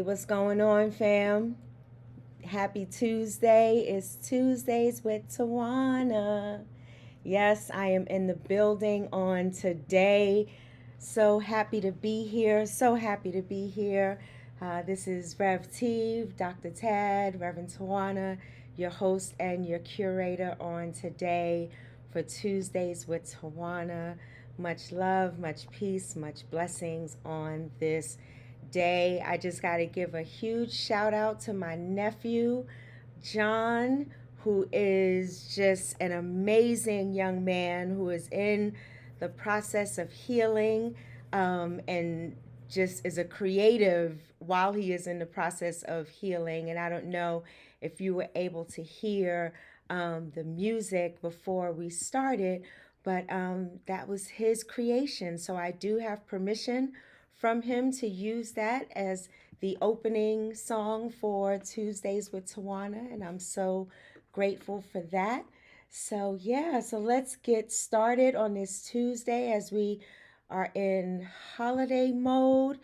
what's going on, fam? Happy Tuesday. It's Tuesdays with Tawana. Yes, I am in the building on today. So happy to be here. So happy to be here. This is Rev Teve, Dr. Tad, Reverend Tawana, your host and your curator on today for Tuesdays with Tawana. Much love, much peace, much blessings on this day. I just got to give a huge shout out to my nephew, John, who is just an amazing young man who is in the process of healing and just is a creative while he is in the process of healing. And I don't know if you were able to hear the music before we started, but that was his creation. So I do have permission from him to use that as the opening song for Tuesdays with Tawana, and I'm so grateful for that. So, yeah, so let's get started on this Tuesday as we are in holiday mode.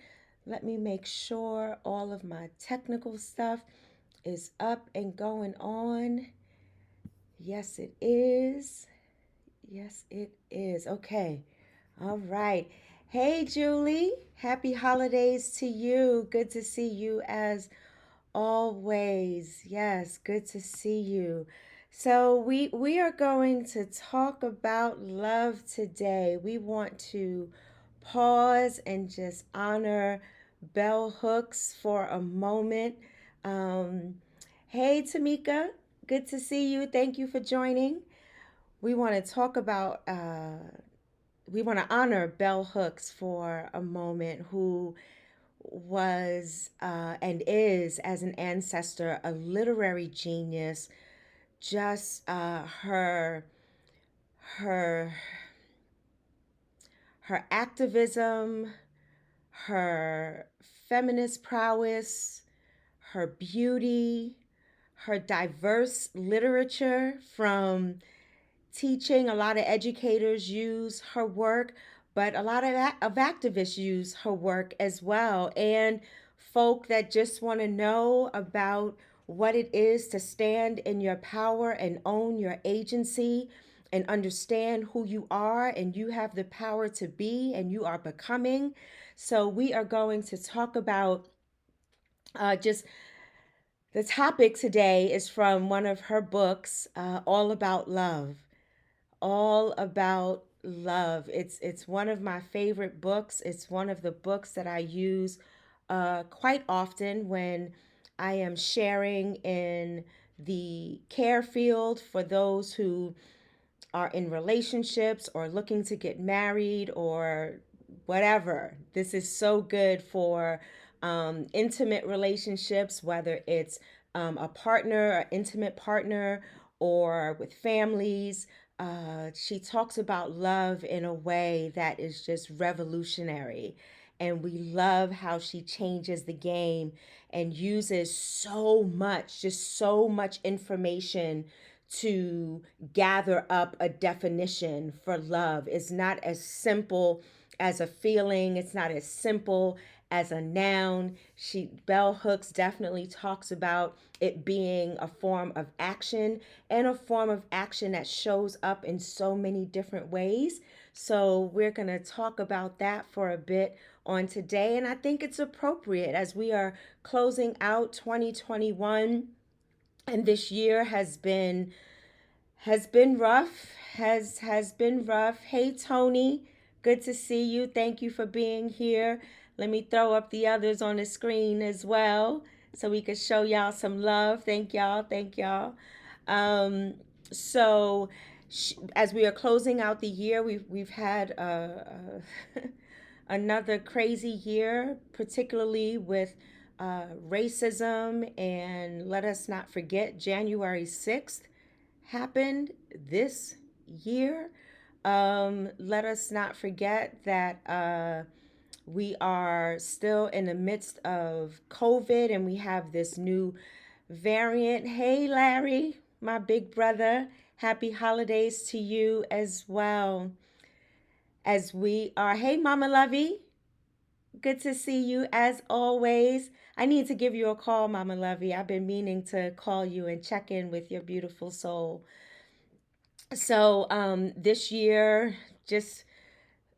Let me make sure all of my technical stuff is up and going on. Yes, it is. Yes, it is. Okay. All right. Hey, Julie. Happy holidays to you. Good to see you as always. Yes, good to see you. So we are going to talk about love today. We want to pause and just honor bell hooks for a moment. Um, hey, Tamika. Good to see you. Thank you for joining. We want to talk about we want to honor Bell Hooks for a moment, who was and is, as an ancestor, a literary genius. Just her her activism, her feminist prowess, her beauty, her diverse literature from teaching. A lot of educators use her work, but a lot of activists use her work as well. And folk that just want to know about what it is to stand in your power and own your agency and understand who you are and you have the power to be and you are becoming. So, we are going to talk about just the topic today is from one of her books, All About Love. All About Love. It's one of my favorite books. It's one of the books that I use quite often when I am sharing in the care field for those who are in relationships or looking to get married or whatever. This is so good for intimate relationships, whether it's a partner, an intimate partner, or with families. She talks about love in a way that is just revolutionary. And we love how she changes the game and uses just so much information to gather up a definition for love. It's not as simple as a feeling, it's not as simple as a noun. Bell Hooks definitely talks about it being a form of action and a form of action that shows up in so many different ways. So we're going to talk about that for a bit on today, and I think it's appropriate as we are closing out 2021, and this year has been rough, has been rough. Hey, Tony, good to see you. Thank you for being here. Let me throw up the others on the screen as well so we can show y'all some love. Thank y'all. Thank y'all. Um, so as we are closing out the year, we've had another crazy year, particularly with racism. And let us not forget, January 6th happened this year. Let us not forget that we are still in the midst of COVID and we have this new variant. Hey, Larry, my big brother, happy holidays to you as well. As we are, hey, Mama Lovey, Good to see you as always. I need to give you a call, Mama Lovey. I've been meaning to call you and check in with your beautiful soul. So, this year, just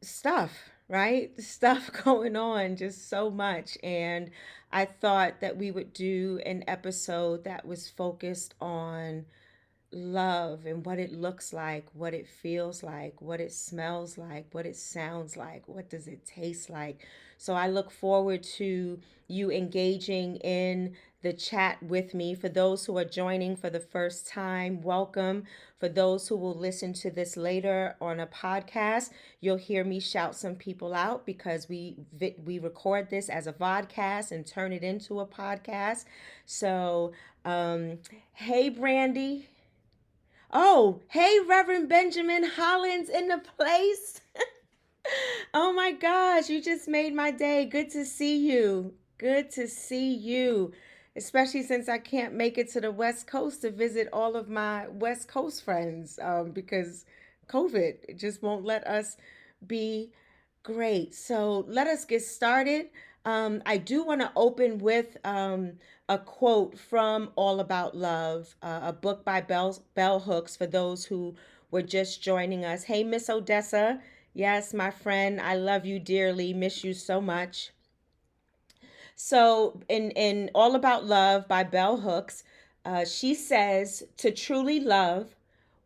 stuff, right? Stuff going on, just so much. And I thought that we would do an episode that was focused on love and what it looks like, what it feels like, what it smells like, what it sounds like, what does it taste like. So I look forward to you engaging in the chat with me. For those who are joining for the first time, welcome. For those who will listen to this later on a podcast, you'll hear me shout some people out because we record this as a vodcast and turn it into a podcast. So, hey Brandy, oh, hey, Reverend Benjamin Hollins in the place. Oh my gosh, you just made my day. Good to see you. Good to see you. Especially since I can't make it to the West Coast to visit all of my West Coast friends because COVID just won't let us be great. So let us get started. I do want to open with a quote from All About Love, a book by Bell Hooks for those who were just joining us. Hey, Miss Odessa. Yes, my friend, I love you dearly. Miss you so much. So, in All About Love by Bell Hooks, she says, to truly love,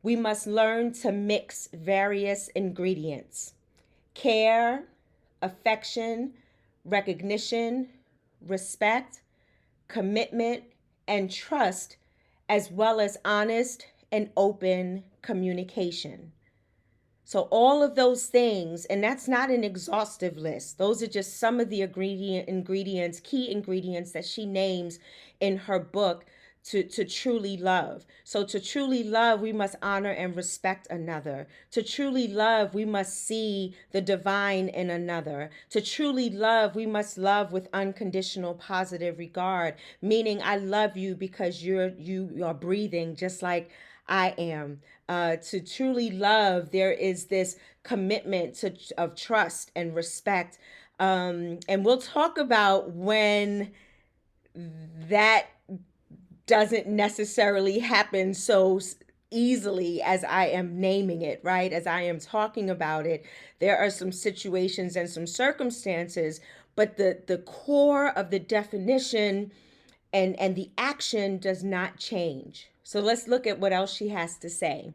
we must learn to mix various ingredients: care, affection, recognition, respect, commitment, and trust, as well as honest and open communication. So all of those things, and that's not an exhaustive list. Those are just some of the key ingredients that she names in her book to truly love. So to truly love, we must honor and respect another. To truly love, we must see the divine in another. To truly love, we must love with unconditional positive regard, meaning I love you because you are breathing just like I am. To truly love, there is this commitment of trust and respect. And we'll talk about when that doesn't necessarily happen so easily as I am naming it, right? As I am talking about it, there are some situations and some circumstances, but the core of the definition and the action does not change. So let's look at what else she has to say.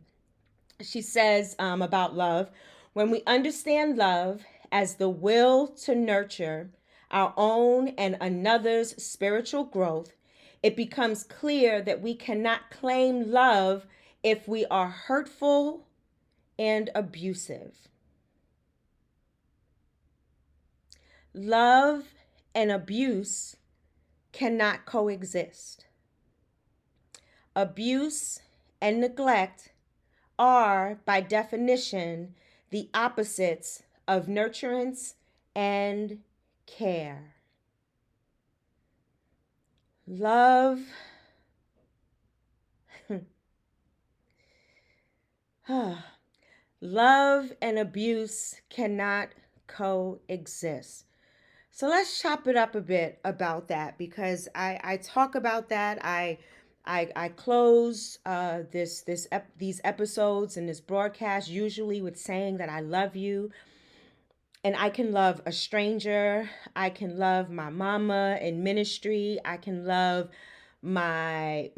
She says about love, when we understand love as the will to nurture our own and another's spiritual growth, it becomes clear that we cannot claim love if we are hurtful and abusive. Love and abuse cannot coexist. Abuse and neglect are, by definition, the opposites of nurturance and care. Love, love and abuse cannot coexist. So let's chop it up a bit about that because I talk about that. I close these episodes and this broadcast usually with saying that I love you, and I can love a stranger. I can love my mama in ministry. I can love my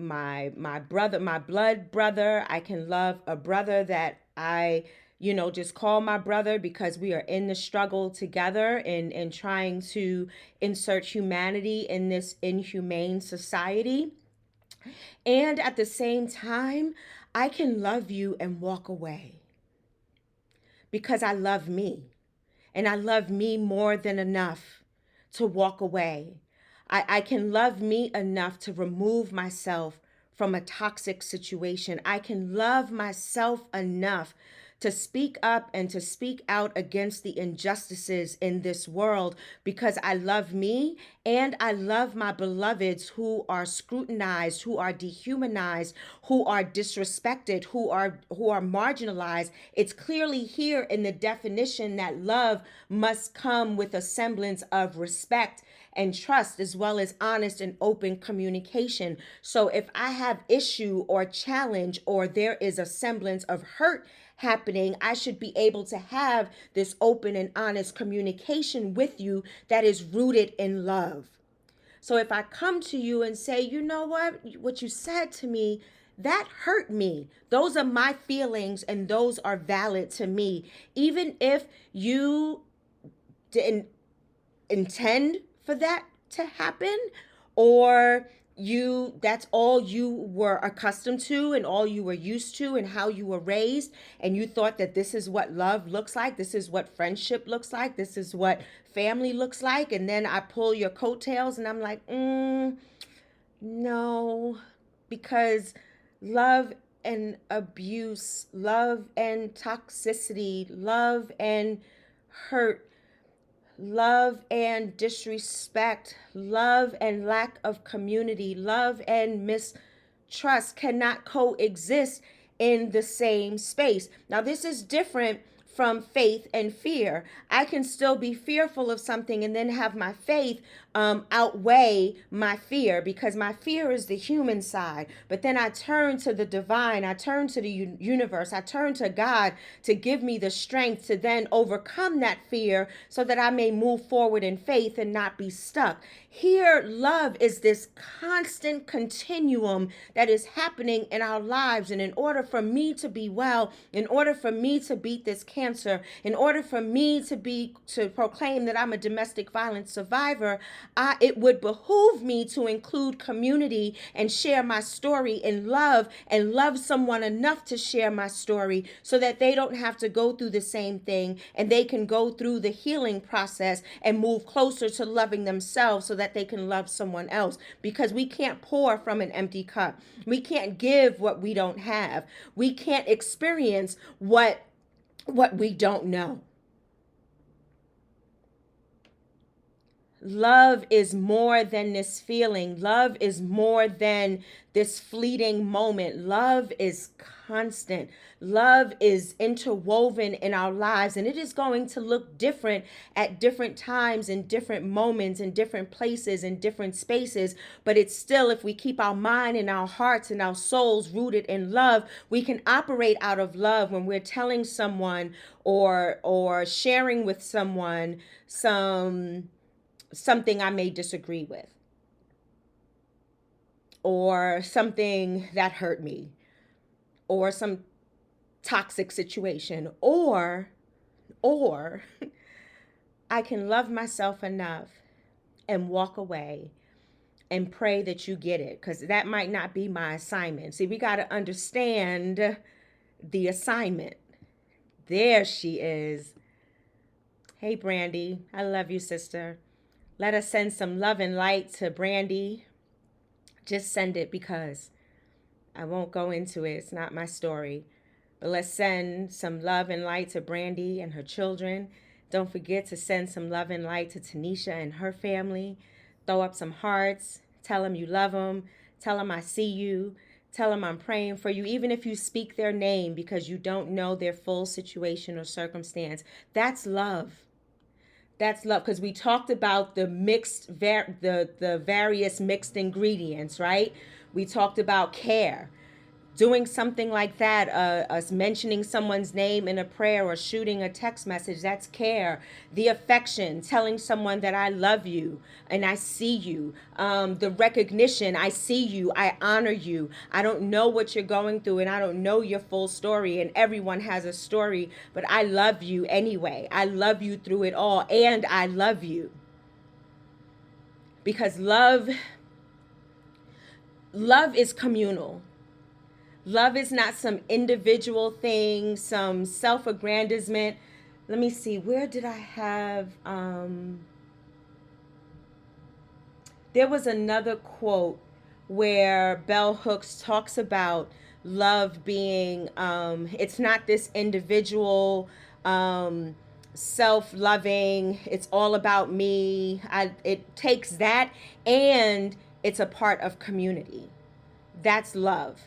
brother, my blood brother. I can love a brother that I just call my brother because we are in the struggle together and trying to insert humanity in this inhumane society. And at the same time, I can love you and walk away because I love me. And I love me more than enough to walk away. I can love me enough to remove myself from a toxic situation. I can love myself enough to speak up and to speak out against the injustices in this world, because I love me and I love my beloveds who are scrutinized, who are dehumanized, who are disrespected, who are marginalized. It's clearly here in the definition that love must come with a semblance of respect and trust, as well as honest and open communication. So if I have issue or challenge, or there is a semblance of hurt happening, I should be able to have this open and honest communication with you that is rooted in love. So if I come to you and say, you know what you said to me, that hurt me. Those are my feelings and those are valid to me. Even if you didn't intend for that to happen, or that's all you were accustomed to and all you were used to and how you were raised, and you thought that this is what love looks like, this is what friendship looks like, this is what family looks like, and then I pull your coattails and I'm like, no, because love and abuse, love and toxicity, love and hurt, love and disrespect, love and lack of community, love and mistrust cannot coexist in the same space. Now, this is different from faith and fear. I can still be fearful of something and then have my faith outweigh my fear, because my fear is the human side. But then I turn to the divine, I turn to the universe, I turn to God to give me the strength to then overcome that fear so that I may move forward in faith and not be stuck. Here, love is this constant continuum that is happening in our lives. And in order for me to be well, in order for me to beat this cancer, in order for me to proclaim that I'm a domestic violence survivor, it would behoove me to include community and share my story in love, and love someone enough to share my story so that they don't have to go through the same thing, and they can go through the healing process and move closer to loving themselves so that they can love someone else. Because we can't pour from an empty cup. We can't give what we don't have. We can't experience what we don't know. Love is more than this feeling. Love is more than this fleeting moment. Love is constant. Love is interwoven in our lives, and it is going to look different at different times, in different moments, in different places, in different spaces. But it's still, if we keep our mind and our hearts and our souls rooted in love, we can operate out of love when we're telling someone or sharing with someone something I may disagree with, or something that hurt me, or some toxic situation, or I can love myself enough and walk away and pray that you get it, because that might not be my assignment. See, we got to understand the assignment. There she is. Hey, Brandy, I love you, sister. Let us send some love and light to Brandy. Just send it, because I won't go into it. It's not my story. But let's send some love and light to Brandy and her children. Don't forget to send some love and light to Tanisha and her family. Throw up some hearts. Tell them you love them. Tell them I see you. Tell them I'm praying for you, even if you speak their name because you don't know their full situation or circumstance. That's love. That's love, because we talked about the the various mixed ingredients, right? We talked about care. Doing something like that, us mentioning someone's name in a prayer or shooting a text message, that's care. The affection, telling someone that I love you and I see you. The recognition, I see you, I honor you. I don't know what you're going through and I don't know your full story, and everyone has a story, but I love you anyway. I love you through it all, and I love you. Because love is communal. Love is not some individual thing, some self-aggrandizement. Let me see, where did I have, there was another quote where Bell Hooks talks about love being, it's not this individual, self-loving, it's all about me. It takes that, and it's a part of community. That's love,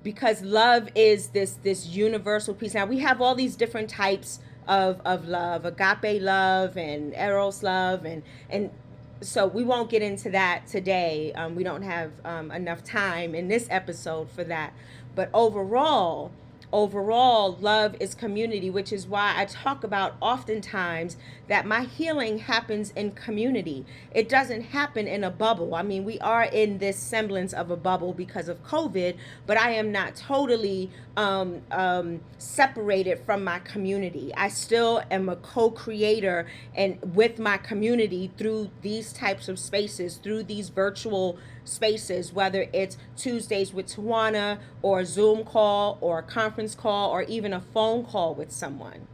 because love is this universal piece. Now we have all these different types of love, agape love and eros love, and so we won't get into that today. We don't have enough time in this episode for that. But overall love is community, which is why I talk about oftentimes that my healing happens in community. It doesn't happen in a bubble. I mean, we are in this semblance of a bubble because of COVID, but I am not totally separated from my community. I still am a co-creator and with my community through these types of spaces, through these virtual spaces, whether it's Tuesdays with Tawana, or a Zoom call, or a conference call, or even a phone call with someone.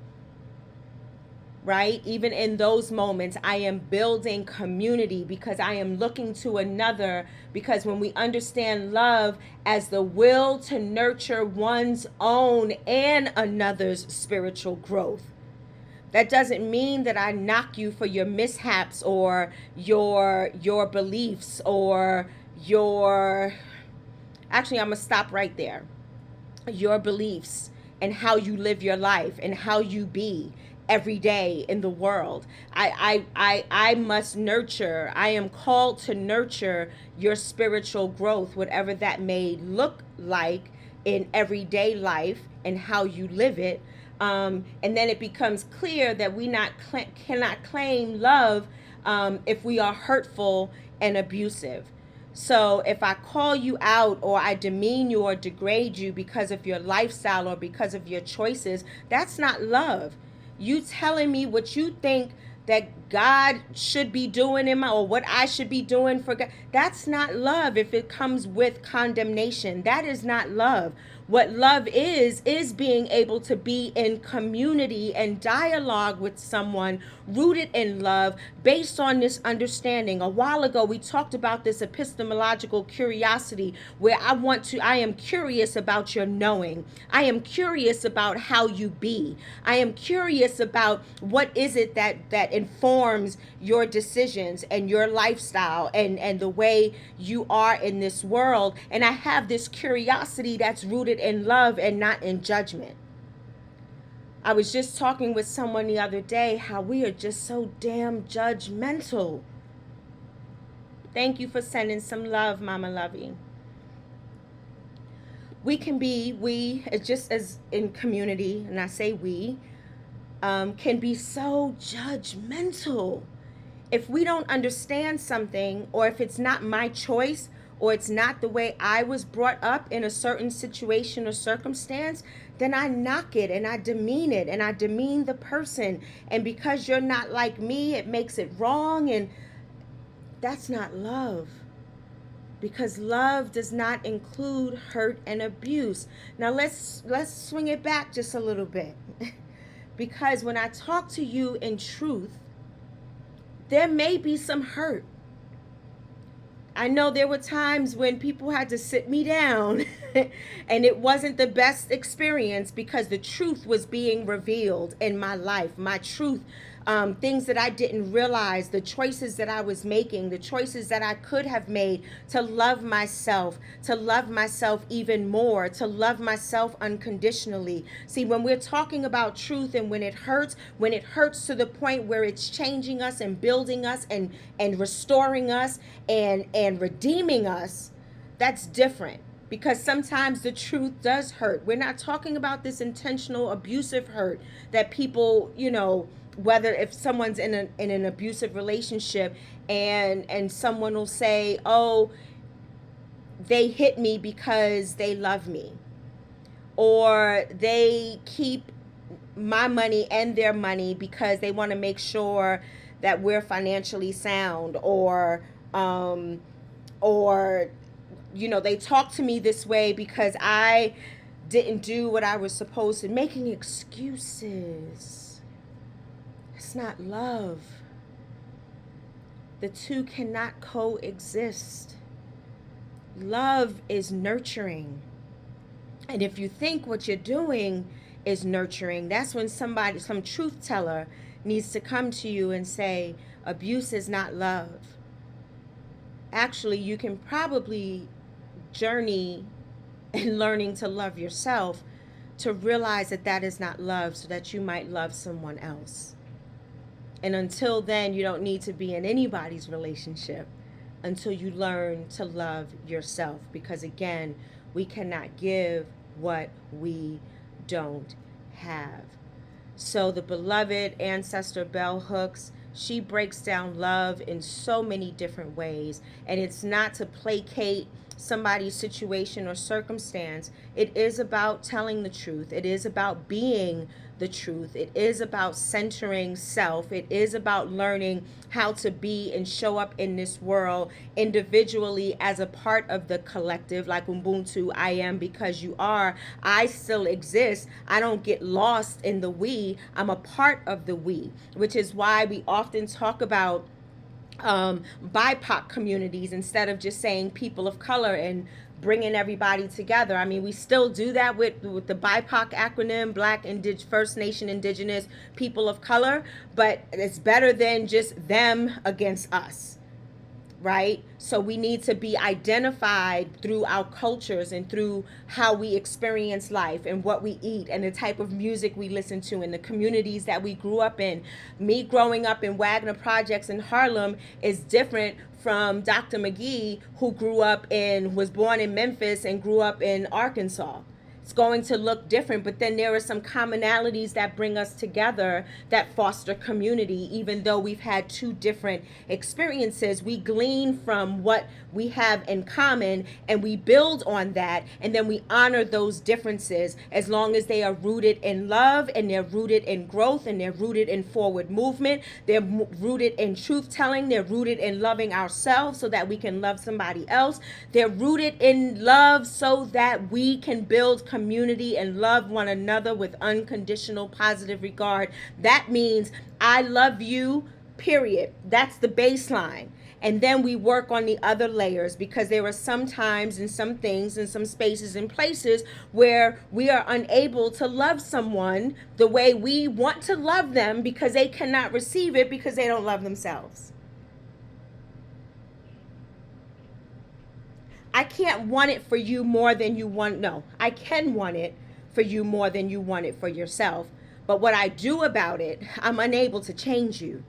Right? Even in those moments, I am building community because I am looking to another. Because when we understand love as the will to nurture one's own and another's spiritual growth, that doesn't mean that I knock you for your mishaps or your beliefs or your, actually, I'm gonna stop right there. Your beliefs and how you live your life and how you be every day in the world. I must nurture. I am called to nurture your spiritual growth, whatever that may look like in everyday life and how you live it. And then it becomes clear that we cannot claim love if we are hurtful and abusive. So if I call you out or I demean you or degrade you because of your lifestyle or because of your choices, that's not love. You telling me what you think that God should be doing in my, or what I should be doing for God, that's not love. If it comes with condemnation, that is not love. What love is being able to be in community and dialogue with someone rooted in love based on this understanding. A while ago, we talked about this epistemological curiosity where I am curious about your knowing. I am curious about how you be. I am curious about what is it that informs your decisions and your lifestyle and the way you are in this world. And I have this curiosity that's rooted in love and not in judgment. I was just talking with someone the other day how we are just so damn judgmental. Thank you for sending some love, Mama Lovey. We just as in community, and I say we, can be so judgmental. If we don't understand something, or if it's not my choice, or it's not the way I was brought up in a certain situation or circumstance, then I knock it and I demean it and I demean the person. And because you're not like me, it makes it wrong. And that's not love. Because love does not include hurt and abuse. Now let's swing it back just a little bit. Because when I talk to you in truth, there may be some hurt. I know there were times when people had to sit me down and it wasn't the best experience because the truth was being revealed in my life. My truth, things that I didn't realize, the choices that I was making, the choices that I could have made to love myself even more, to love myself unconditionally. See, when we're talking about truth and when it hurts to the point where it's changing us and building us and restoring us and redeeming us, that's different. Because sometimes the truth does hurt. We're not talking about this intentional abusive hurt that people, whether if someone's in an abusive relationship and someone will say, oh, they hit me because they love me, or they keep my money and their money because they want to make sure that we're financially sound, or they talk to me this way because I didn't do what I was supposed to, making excuses. It's not love. The two cannot coexist. Love is nurturing. And if you think what you're doing is nurturing, that's when somebody, some truth teller, needs to come to you and say, abuse is not love. Actually, you can probably journey in learning to love yourself to realize that that is not love, so that you might love someone else. And until then, you don't need to be in anybody's relationship until you learn to love yourself. Because again, we cannot give what we don't have. So the beloved ancestor bell hooks, she breaks down love in so many different ways. And it's not to placate somebody's situation or circumstance. It is about telling the truth. It is about being the truth. It is about centering self. It is about learning how to be and show up in this world individually as a part of the collective, like Ubuntu, I am because you are. I still exist. I don't get lost in the we. I'm a part of the we, which is why we often talk about BIPOC communities instead of just saying people of color and bringing everybody together. I mean, we still do that with the BIPOC acronym, Black, First Nation, Indigenous, People of Color, but it's better than just them against us. Right? So we need to be identified through our cultures and through how we experience life and what we eat and the type of music we listen to and the communities that we grew up in. Me growing up in Wagner Projects in Harlem is different from Dr. McGee, who was born in Memphis and grew up in Arkansas. It's going to look different, but then there are some commonalities that bring us together that foster community. Even though we've had two different experiences, we glean from what we have in common and we build on that, and then we honor those differences as long as they are rooted in love and they're rooted in growth and they're rooted in forward movement. They're rooted in truth telling. They're rooted in loving ourselves so that we can love somebody else. They're rooted in love so that we can build community and love one another with unconditional positive regard. That means I love you, period. That's the baseline. And then we work on the other layers, because there are some times and some things and some spaces and places where we are unable to love someone the way we want to love them because they cannot receive it because they don't love themselves. I can't want it for you more than you want. No, I can want it for you more than you want it for yourself. But what I do about it, I'm unable to change you.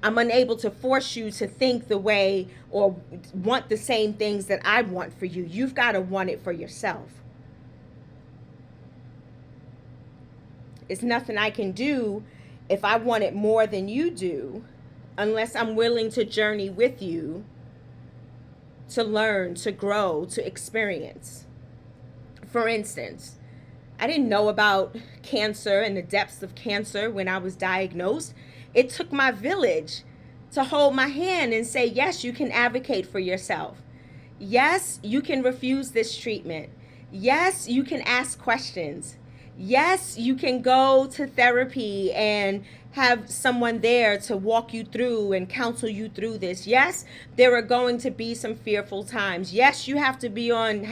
I'm unable to force you to think the way or want the same things that I want for you. You've got to want it for yourself. It's nothing I can do if I want it more than you do, unless I'm willing to journey with you, to learn, to grow, to experience. For instance, I didn't know about cancer and the depths of cancer when I was diagnosed. It took my village to hold my hand and say, yes, you can advocate for yourself. Yes, you can refuse this treatment. Yes, you can ask questions. Yes, you can go to therapy and have someone there to walk you through and counsel you through this. Yes, there are going to be some fearful times. Yes, you have to be on,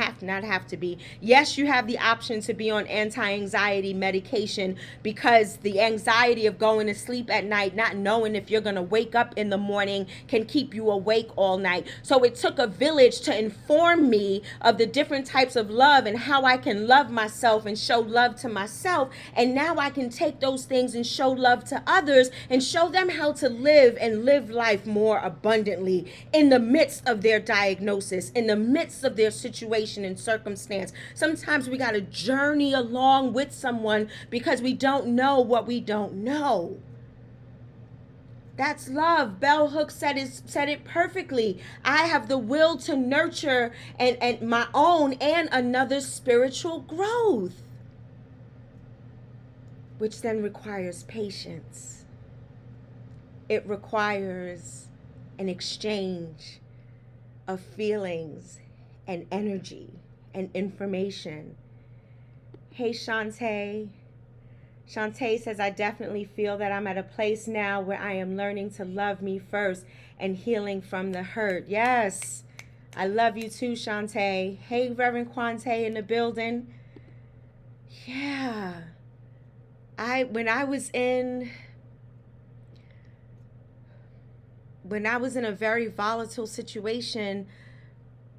yes, you have the option to be on anti-anxiety medication, because the anxiety of going to sleep at night, not knowing if you're going to wake up in the morning, can keep you awake all night. So it took a village to inform me of the different types of love and how I can love myself and show love to myself. And now I can take those things and show love to others and show them how to live and live life more abundantly in the midst of their diagnosis, in the midst of their situation and circumstance. Sometimes we got to journey along with someone because we don't know what we don't know. That's love. Bell Hooks said it perfectly. I have the will to nurture and my own and another's spiritual growth, which then requires patience. It requires an exchange of feelings and energy and information. Hey, Shantae. Shantae says, I definitely feel that I'm at a place now where I am learning to love me first and healing from the hurt. Yes, I love you too, Shantae. Hey, Reverend Quante in the building. Yeah. When I was in a very volatile situation,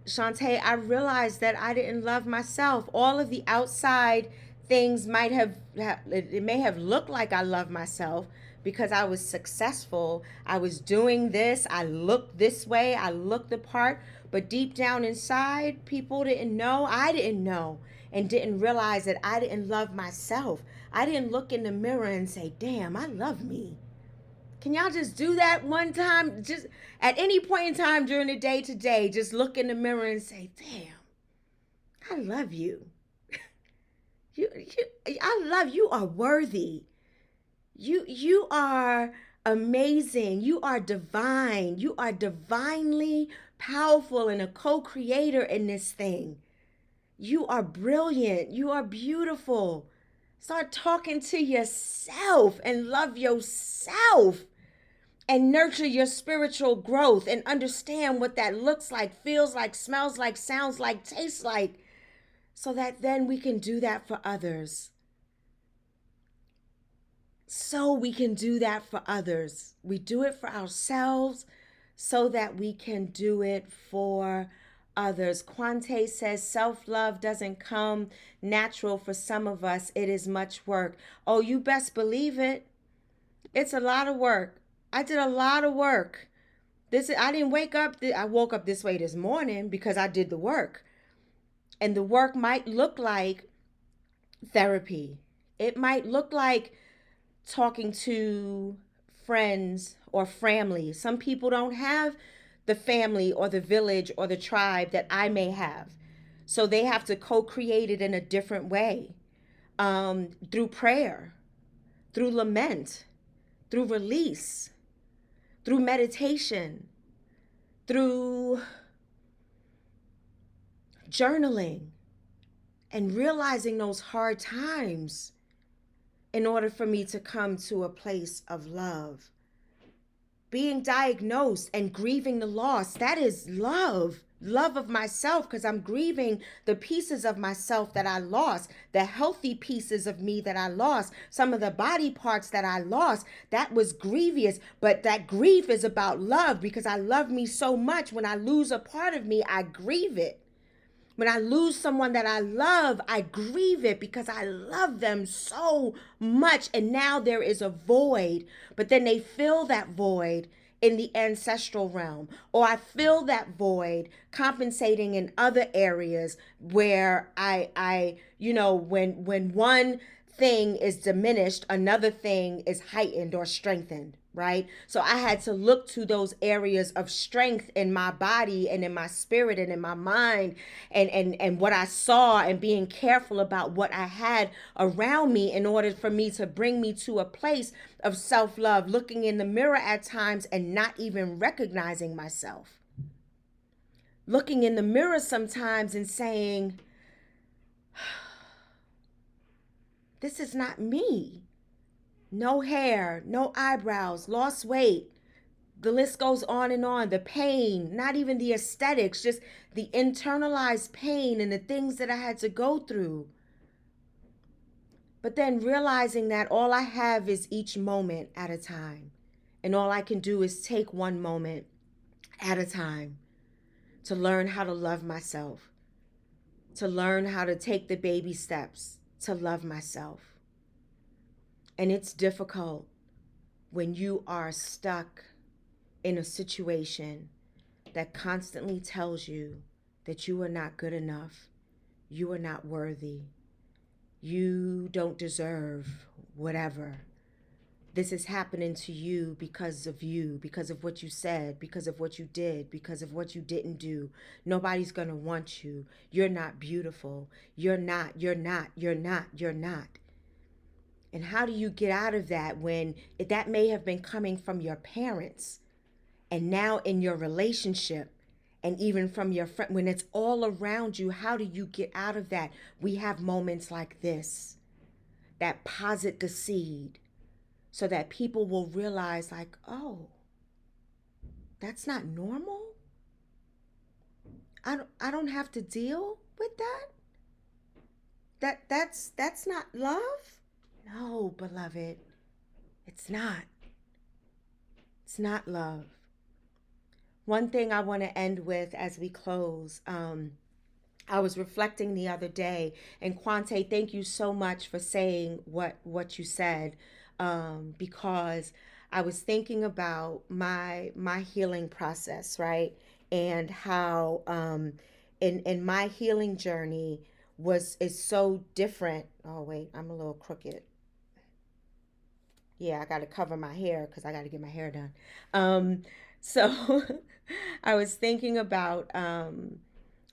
Shantae, I realized that I didn't love myself. All of the outside things it may have looked like I loved myself because I was successful. I was doing this. I looked this way. I looked the part. But deep down inside, people didn't know. I didn't know and didn't realize that I didn't love myself. I didn't look in the mirror and say, damn, I love me. Can y'all just do that one time? Just at any point in time during the day today, just look in the mirror and say, damn, I love you. I love you. Are worthy. You are amazing. You are divine. You are divinely powerful and a co-creator in this thing. You are brilliant. You are beautiful. Start talking to yourself and love yourself and nurture your spiritual growth and understand what that looks like, feels like, smells like, sounds like, tastes like, so that then we can do that for others. We do it for ourselves so that we can do it for others. Quante says self-love doesn't come natural for some of us. It is much work. Oh, you best believe it. It's a lot of work. I did a lot of work. I didn't wake up. I woke up this way this morning because I did the work. And the work might look like therapy. It might look like talking to friends or family. Some people don't have the family or the village or the tribe that I may have. So they have to co-create it in a different way, through prayer, through lament, through release, through meditation, through journaling, and realizing those hard times in order for me to come to a place of love. Being diagnosed and grieving the loss, that is love. Love of myself, because I'm grieving the pieces of myself that I lost, the healthy pieces of me that I lost, some of the body parts that I lost. That was grievous, but that grief is about love because I love me so much. When I lose a part of me, I grieve it. When I lose someone that I love, I grieve it because I love them so much. And now there is a void, but then they fill that void in the ancestral realm, or I fill that void compensating in other areas where when one thing is diminished, another thing is heightened or strengthened, right? So I had to look to those areas of strength in my body and in my spirit and in my mind, and what I saw, and being careful about what I had around me in order for me to bring me to a place of self-love, looking in the mirror at times and not even recognizing myself. Looking in the mirror sometimes and saying, this is not me. No hair, no eyebrows, lost weight. The list goes on and on. The pain, not even the aesthetics, just the internalized pain and the things that I had to go through. But then realizing that all I have is each moment at a time. And all I can do is take one moment at a time to learn how to love myself, to learn how to take the baby steps to love myself. And it's difficult when you are stuck in a situation that constantly tells you that you are not good enough, you are not worthy, you don't deserve whatever. This is happening to you, because of what you said, because of what you did, because of what you didn't do. Nobody's gonna want you. You're not beautiful. You're not. And how do you get out of that when that may have been coming from your parents, and now in your relationship, and even from your friend, when it's all around you? How do you get out of that? We have moments like this that posit the seed so that people will realize, like, oh, that's not normal. I don't have to deal with that. That's not love. No, beloved, it's not. It's not love. One thing I want to end with as we close. I was reflecting the other day, and Quante, thank you so much for saying what you said, because I was thinking about my healing process, right, and how in my healing journey was is so different. Oh wait, I'm a little crooked. Yeah, I got to cover my hair because I got to get my hair done. So I was thinking about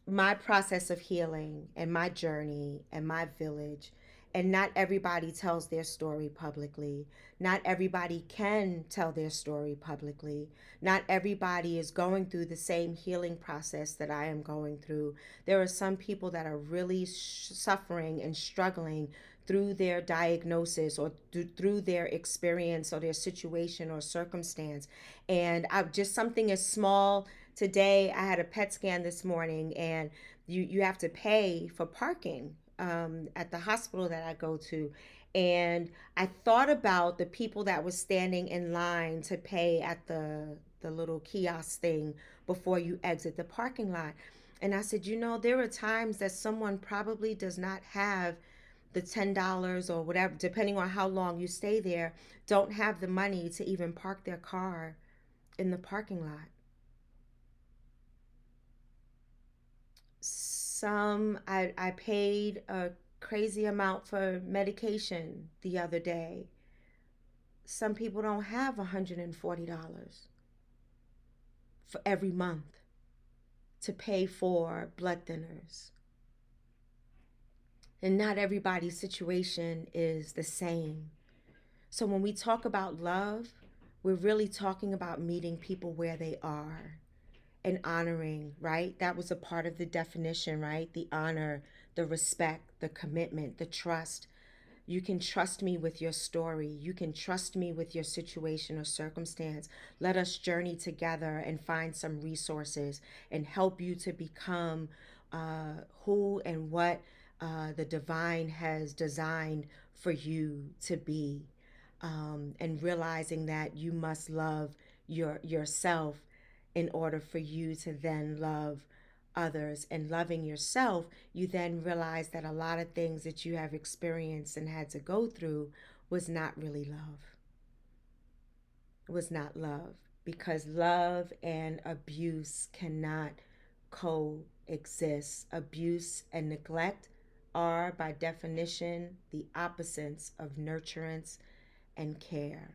my process of healing and my journey and my village. And not everybody tells their story publicly. Not everybody can tell their story publicly. Not everybody is going through the same healing process that I am going through. There are some people that are really suffering and struggling through their diagnosis or through their experience or their situation or circumstance. And I just something as small. Today I had a PET scan this morning, and you have to pay for parking at the hospital that I go to. And I thought about the people that were standing in line to pay at the little kiosk thing before you exit the parking lot. And I said, there are times that someone probably does not have the $10 or whatever, depending on how long you stay there, don't have the money to even park their car in the parking lot. I paid a crazy amount for medication the other day. Some people don't have $140 for every month to pay for blood thinners. And not everybody's situation is the same. So when we talk about love, we're really talking about meeting people where they are and honoring, right? That was a part of the definition, right? The honor, the respect, the commitment, the trust. You can trust me with your story. You can trust me with your situation or circumstance. Let us journey together and find some resources and help you to become who and what the divine has designed for you to be. And realizing that you must love yourself in order for you to then love others. And loving yourself, you then realize that a lot of things that you have experienced and had to go through was not really love. It was not love, because love and abuse cannot coexist. Abuse and neglect are, by definition, the opposites of nurturance and care.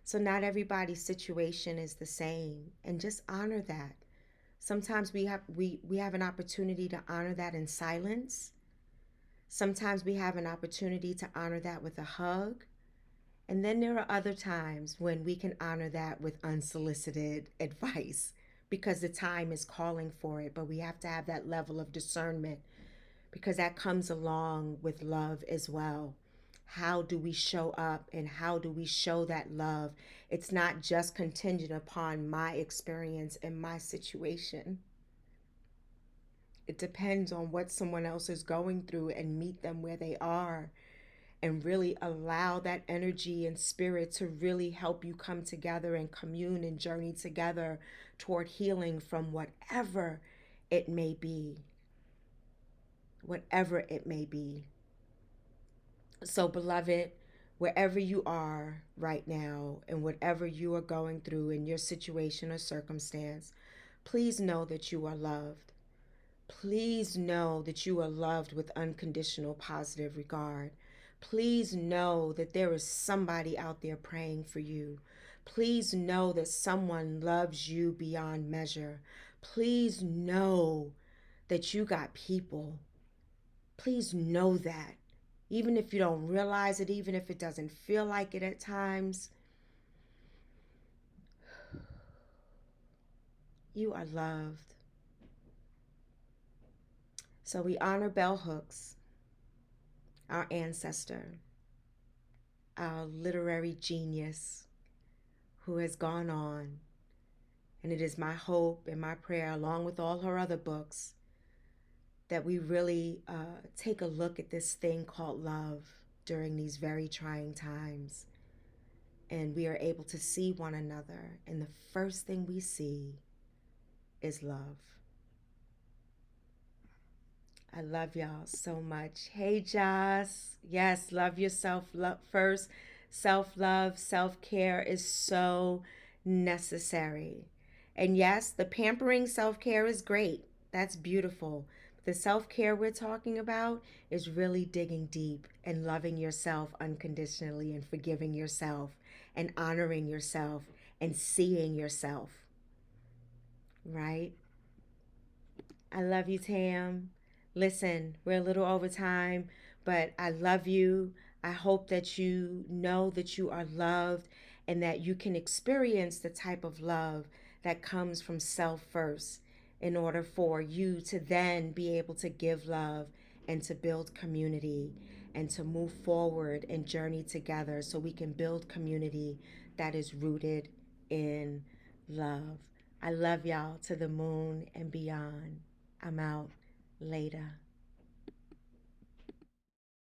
So, not everybody's situation is the same, and just honor that. Sometimes we have an opportunity to honor that in silence. Sometimes we have an opportunity to honor that with a hug. And then there are other times when we can honor that with unsolicited advice because the time is calling for it. But we have to have that level of discernment because that comes along with love as well. How do we show up and how do we show that love? It's not just contingent upon my experience and my situation. It depends on what someone else is going through, and meet them where they are and really allow that energy and spirit to really help you come together and commune and journey together toward healing from whatever it may be. Whatever it may be. So, beloved, wherever you are right now and whatever you are going through in your situation or circumstance, please know that you are loved. Please know that you are loved with unconditional positive regard. Please know that there is somebody out there praying for you. Please know that someone loves you beyond measure. Please know that you got people. Please know that. Even if you don't realize it, even if it doesn't feel like it at times, you are loved. So we honor bell hooks, our ancestor, our literary genius who has gone on And it is my hope and my prayer, along with all her other books, that we really take a look at this thing called love during these very trying times. And we are able to see one another. And the first thing we see is love. I love y'all so much. Hey, Joss. Yes, love yourself first. Self love, self care is so necessary. And yes, the pampering self care is great. That's beautiful. The self care we're talking about is really digging deep and loving yourself unconditionally and forgiving yourself and honoring yourself and seeing yourself, right? I love you, Tam. Listen, we're a little over time, but I love you. I hope that you know that you are loved and that you can experience the type of love that comes from self first in order for you to then be able to give love and to build community and to move forward and journey together so we can build community that is rooted in love. I love y'all to the moon and beyond. I'm out. Later.